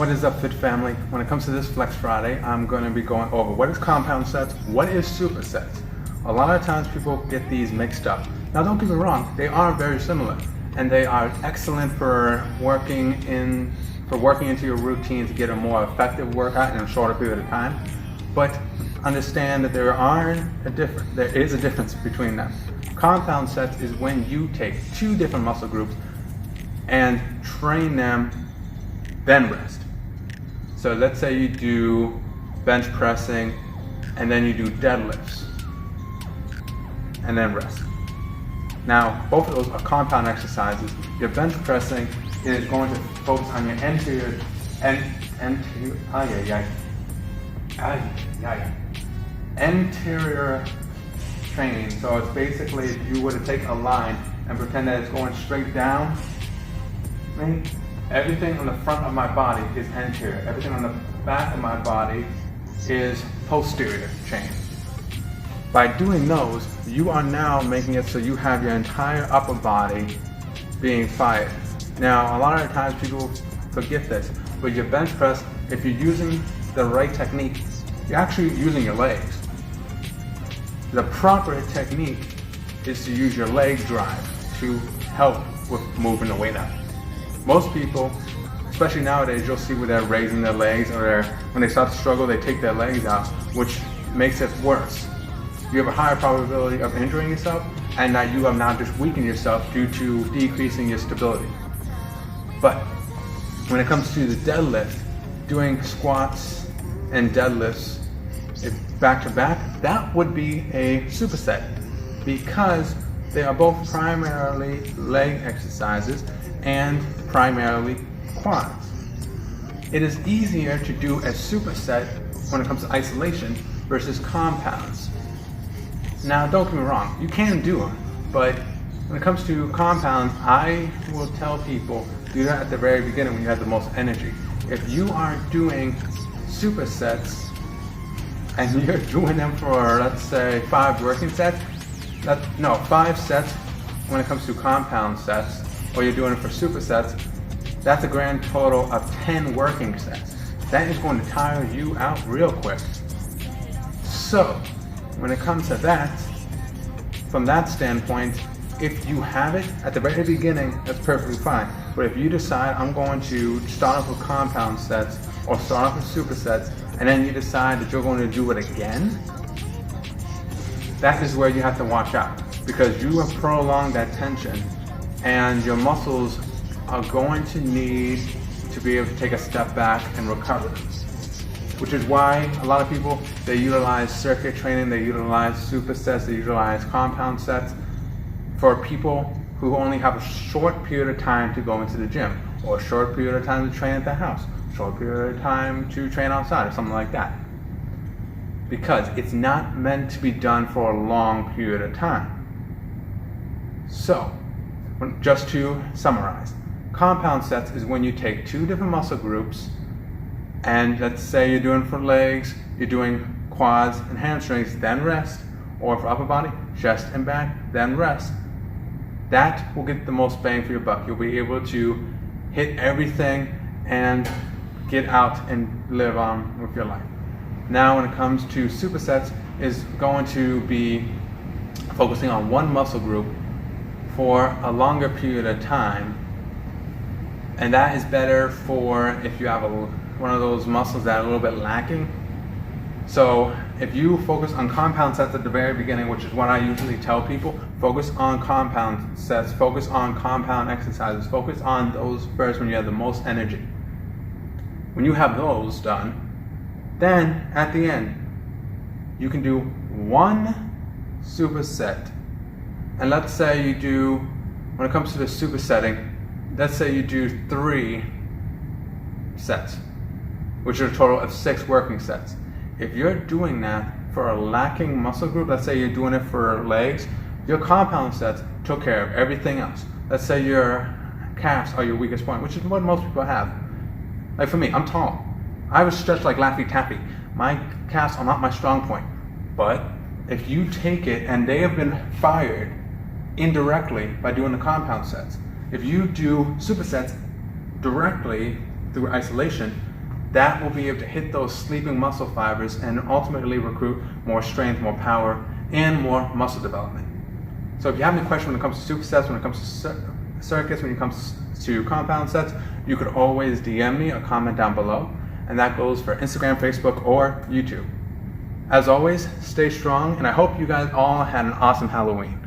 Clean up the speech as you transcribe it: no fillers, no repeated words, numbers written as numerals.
What is up, Fit Family? When it comes to this Flex Friday, I'm going to be going over what is compound sets, what is supersets. A lot of times people get these mixed up. Now don't get me wrong, they are very similar and they are excellent for working into your routine to get a more effective workout in a shorter period of time. But understand that there is a difference between them. Compound sets is when you take two different muscle groups and train them, then rest. So let's say you do bench pressing and then you do deadlifts and then rest. Now, both of those are compound exercises. Your bench pressing is going to focus on your anterior training. So it's basically if you were to take a line and pretend that it's going straight down, right? Everything on the front of my body is anterior. Everything on the back of my body is posterior chain. By doing those, you are now making it so you have your entire upper body being fired. Now, a lot of times people forget this, but your bench press, if you're using the right technique, you're actually using your legs. The proper technique is to use your leg drive to help with moving the weight up. Most people, especially nowadays, you'll see where they're raising their legs, or when they start to struggle, they take their legs out, which makes it worse. You have a higher probability of injuring yourself, and now you have now just weakened yourself due to decreasing your stability. But when it comes to the deadlift, doing squats and deadlifts back to back, that would be a superset because they are both primarily leg exercises and primarily quads. It is easier to do a superset when it comes to isolation versus compounds. Now, don't get me wrong, you can do them, but when it comes to compounds, I will tell people do that at the very beginning when you have the most energy. If you are doing supersets and you're doing them for, let's say, 5 working sets, 5 sets when it comes to compound sets, or you're doing it for supersets, that's a grand total of 10 working sets. That is going to tire you out real quick. So, when it comes to that, from that standpoint, if you have it at the very beginning, that's perfectly fine. But if you decide I'm going to start off with compound sets or start off with supersets, and then you decide that you're going to do it again, that is where you have to watch out, because you have prolonged that tension and your muscles are going to need to be able to take a step back and recover. Which is why a lot of people, they utilize circuit training, they utilize supersets, they utilize compound sets for people who only have a short period of time to go into the gym, or a short period of time to train at the house, short period of time to train outside, or something like that. Because it's not meant to be done for a long period of time. So, just to summarize, compound sets is when you take 2 different muscle groups, and let's say you're doing for legs, you're doing quads and hamstrings, then rest, or for upper body, chest and back, then rest. That will get the most bang for your buck. You'll be able to hit everything and get out and live on with your life. Now, when it comes to supersets, is going to be focusing on one muscle group for a longer period of time, and that is better for if you have one of those muscles that are a little bit lacking. So if you focus on compound sets at the very beginning, which is what I usually tell people, focus on compound sets, focus on compound exercises, focus on those first when you have the most energy. When you have those done, then at the end, you can do 1 superset. And let's say you do, when it comes to the supersetting, let's say you do 3 sets, which are a total of 6 working sets. If you're doing that for a lacking muscle group, let's say you're doing it for legs, your compound sets took care of everything else. Let's say your calves are your weakest point, which is what most people have. Like for me, I'm tall. I was stretched like Laffy Taffy. My calves are not my strong point. But if you take it, and they have been fired indirectly by doing the compound sets. If you do supersets directly through isolation, that will be able to hit those sleeping muscle fibers and ultimately recruit more strength, more power, and more muscle development. So if you have any questions when it comes to supersets, when it comes to circuits, when it comes to compound sets, you could always DM me or comment down below. And that goes for Instagram, Facebook, or YouTube. As always, stay strong, and I hope you guys all had an awesome Halloween.